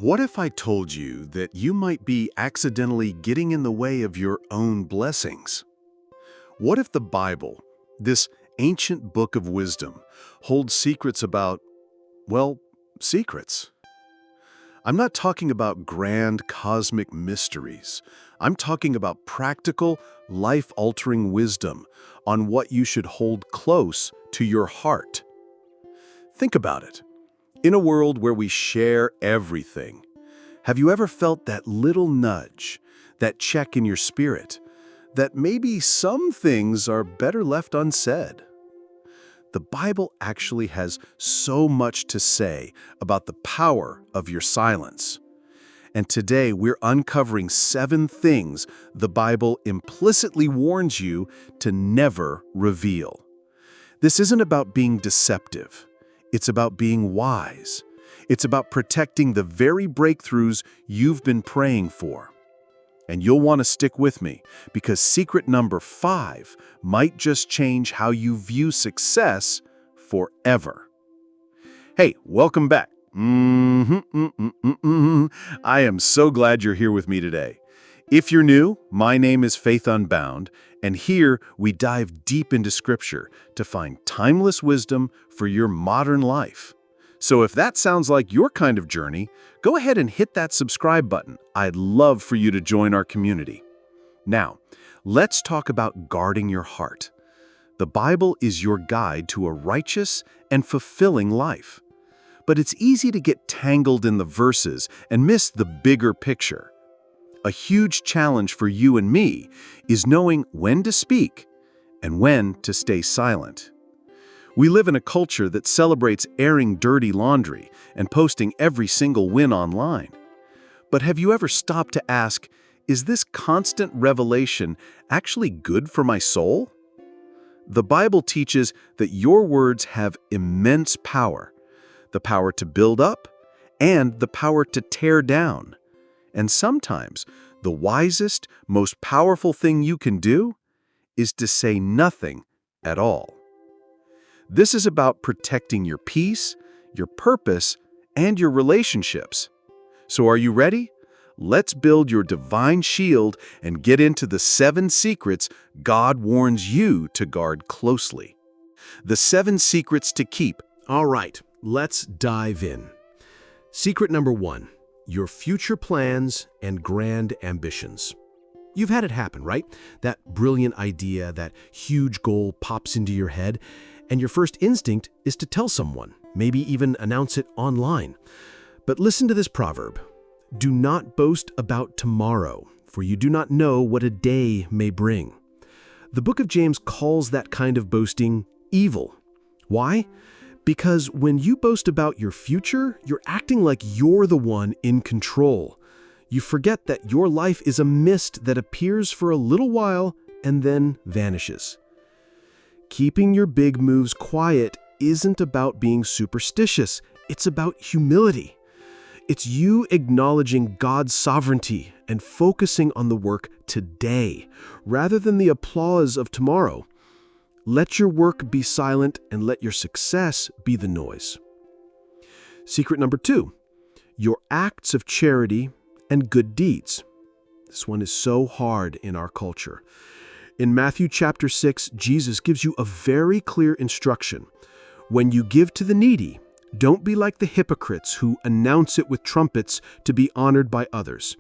What if I told you that you might be accidentally getting in the way of your own blessings? What if the Bible, this ancient book of wisdom, holds secrets about, well, secrets? I'm not talking about grand cosmic mysteries. I'm talking about practical, life-altering wisdom on what you should hold close to your heart. Think about it. In a world where we share everything, have you ever felt that little nudge, that check in your spirit, that maybe some things are better left unsaid? The Bible actually has so much to say about the power of your silence. And today we're uncovering 7 things the Bible implicitly warns you to never reveal. This isn't about being deceptive. It's about being wise. It's about protecting the very breakthroughs you've been praying for. And you'll want to stick with me, because secret number 5 might just change how you view success forever. Hey, welcome back. I am so glad you're here with me today. If you're new, my name is Faith Unbound, and here we dive deep into Scripture to find timeless wisdom for your modern life. So if that sounds like your kind of journey, go ahead and hit that subscribe button. I'd love for you to join our community. Now, let's talk about guarding your heart. The Bible is your guide to a righteous and fulfilling life. But it's easy to get tangled in the verses and miss the bigger picture. A huge challenge for you and me is knowing when to speak and when to stay silent. We live in a culture that celebrates airing dirty laundry and posting every single win online. But have you ever stopped to ask, is this constant revelation actually good for my soul? The Bible teaches that your words have immense power, the power to build up and the power to tear down. And sometimes, the wisest, most powerful thing you can do is to say nothing at all. This is about protecting your peace, your purpose, and your relationships. So are you ready? Let's build your divine shield and get into the 7 secrets God warns you to guard closely. The 7 secrets to keep. All right, let's dive in. Secret number 1. Your future plans and grand ambitions. You've had it happen, right? That brilliant idea, that huge goal pops into your head, and your first instinct is to tell someone, maybe even announce it online. But listen to this proverb. Do not boast about tomorrow, for you do not know what a day may bring. The book of James calls that kind of boasting evil. Why? Because when you boast about your future, you're acting like you're the one in control. You forget that your life is a mist that appears for a little while and then vanishes. Keeping your big moves quiet isn't about being superstitious. It's about humility. It's you acknowledging God's sovereignty and focusing on the work today, rather than the applause of tomorrow. Let your work be silent and let your success be the noise. Secret number 2, your acts of charity and good deeds. This one is so hard in our culture. In Matthew chapter 6, Jesus gives you a very clear instruction. When you give to the needy, don't be like the hypocrites who announce it with trumpets to be honored by others.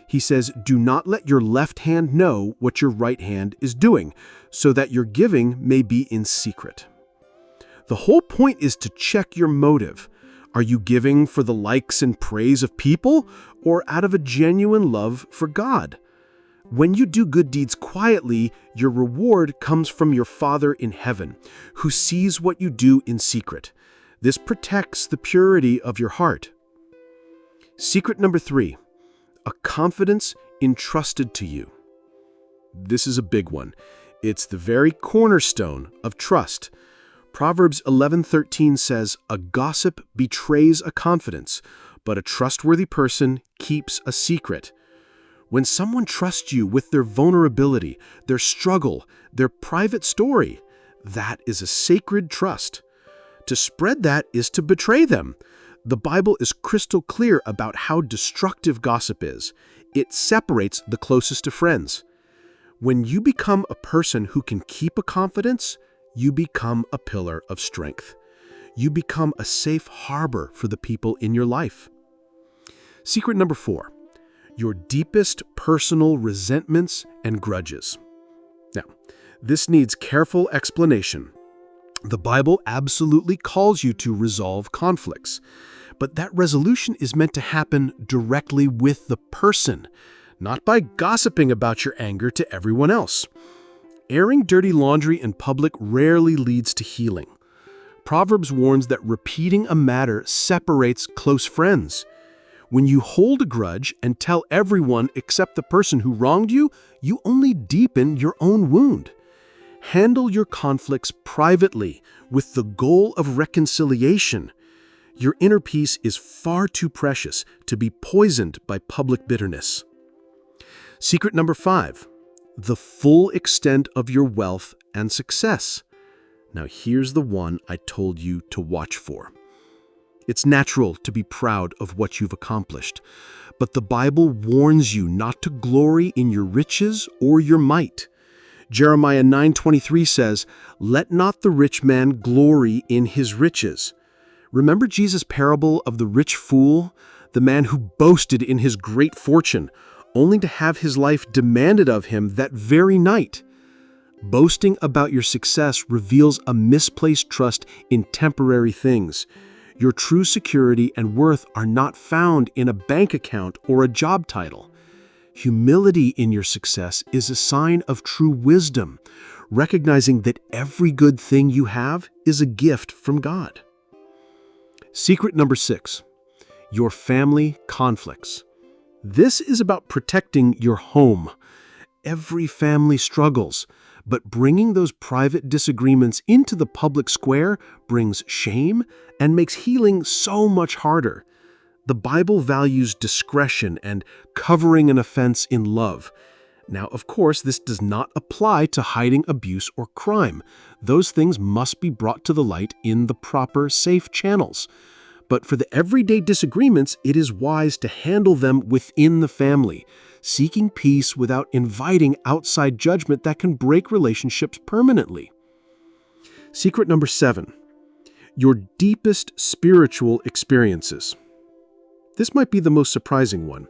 He says, do not let your left hand know what your right hand is doing, so that your giving may be in secret. The whole point is to check your motive. Are you giving for the likes and praise of people, or out of a genuine love for God? When you do good deeds quietly, your reward comes from your Father in heaven, who sees what you do in secret. This protects the purity of your heart. Secret number 3. A confidence entrusted to you. This is a big one. It's the very cornerstone of trust. Proverbs 11:13 says, a gossip betrays a confidence, but a trustworthy person keeps a secret. When someone trusts you with their vulnerability, their struggle, their private story, that is a sacred trust. To spread that is to betray them. The Bible is crystal clear about how destructive gossip is. It separates the closest of friends. When you become a person who can keep a confidence, you become a pillar of strength. You become a safe harbor for the people in your life. Secret number 4, your deepest personal resentments and grudges. Now, this needs careful explanation. The Bible absolutely calls you to resolve conflicts, but that resolution is meant to happen directly with the person, not by gossiping about your anger to everyone else. Airing dirty laundry in public rarely leads to healing. Proverbs warns that repeating a matter separates close friends. When you hold a grudge and tell everyone except the person who wronged you, you only deepen your own wound. Handle your conflicts privately with the goal of reconciliation. Your inner peace is far too precious to be poisoned by public bitterness. Secret number 5, the full extent of your wealth and success. Now here's the one I told you to watch for. It's natural to be proud of what you've accomplished, but the Bible warns you not to glory in your riches or your might. Jeremiah 9:23 says, "Let not the rich man glory in his riches." Remember Jesus' parable of the rich fool, the man who boasted in his great fortune, only to have his life demanded of him that very night. Boasting about your success reveals a misplaced trust in temporary things. Your true security and worth are not found in a bank account or a job title. Humility in your success is a sign of true wisdom, recognizing that every good thing you have is a gift from God. Secret number 6, your family conflicts. This is about protecting your home. Every family struggles, but bringing those private disagreements into the public square brings shame and makes healing so much harder. The Bible values discretion and covering an offense in love. Now, of course, this does not apply to hiding abuse or crime. Those things must be brought to the light in the proper, safe channels. But for the everyday disagreements, it is wise to handle them within the family, seeking peace without inviting outside judgment that can break relationships permanently. Secret number 7, your deepest spiritual experiences. This might be the most surprising one.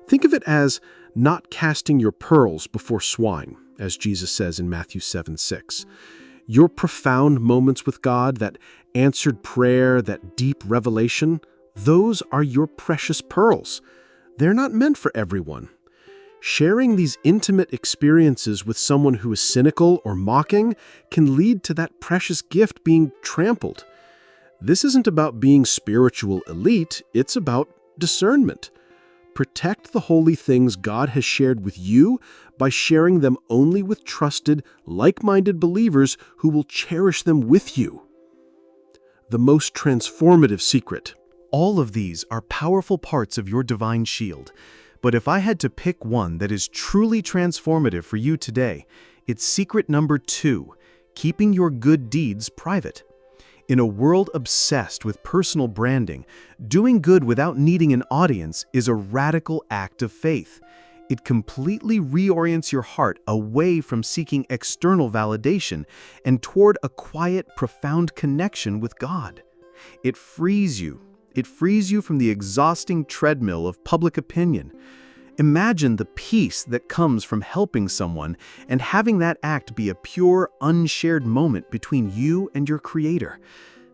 Think of it as not casting your pearls before swine, as Jesus says in Matthew 7:6. Your profound moments with God, that answered prayer, that deep revelation, those are your precious pearls. They're not meant for everyone. Sharing these intimate experiences with someone who is cynical or mocking can lead to that precious gift being trampled. This isn't about being spiritual elite, it's about discernment. Protect the holy things God has shared with you by sharing them only with trusted, like-minded believers who will cherish them with you. The most transformative secret. All of these are powerful parts of your divine shield. But if I had to pick one that is truly transformative for you today, it's secret number 2, keeping your good deeds private. In a world obsessed with personal branding, doing good without needing an audience is a radical act of faith. It completely reorients your heart away from seeking external validation and toward a quiet, profound connection with God. It frees you. It frees you from the exhausting treadmill of public opinion. Imagine the peace that comes from helping someone and having that act be a pure, unshared moment between you and your Creator.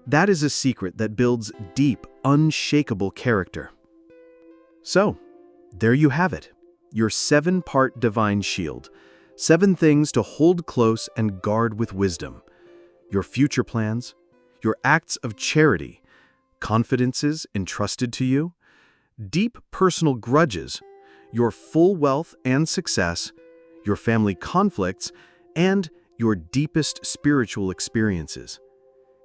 That is a secret that builds deep, unshakable character. So, there you have it, your 7-part divine shield. 7 things to hold close and guard with wisdom. Your future plans, your acts of charity, confidences entrusted to you, deep personal grudges, your full wealth and success, your family conflicts, and your deepest spiritual experiences.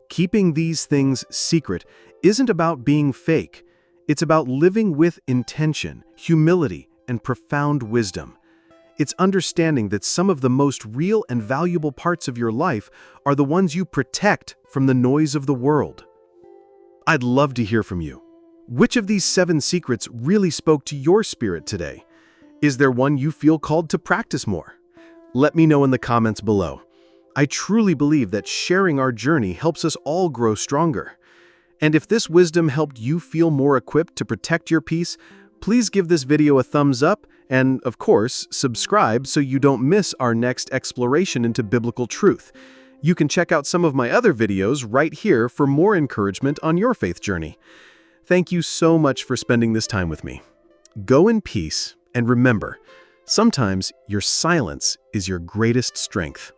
Keeping these things secret isn't about being fake. It's about living with intention, humility, and profound wisdom. It's understanding that some of the most real and valuable parts of your life are the ones you protect from the noise of the world. I'd love to hear from you. Which of these 7 secrets really spoke to your spirit today? Is there one you feel called to practice more? Let me know in the comments below. I truly believe that sharing our journey helps us all grow stronger. And if this wisdom helped you feel more equipped to protect your peace, please give this video a thumbs up and, of course, subscribe so you don't miss our next exploration into biblical truth. You can check out some of my other videos right here for more encouragement on your faith journey. Thank you so much for spending this time with me. Go in peace, and remember, sometimes your silence is your greatest strength.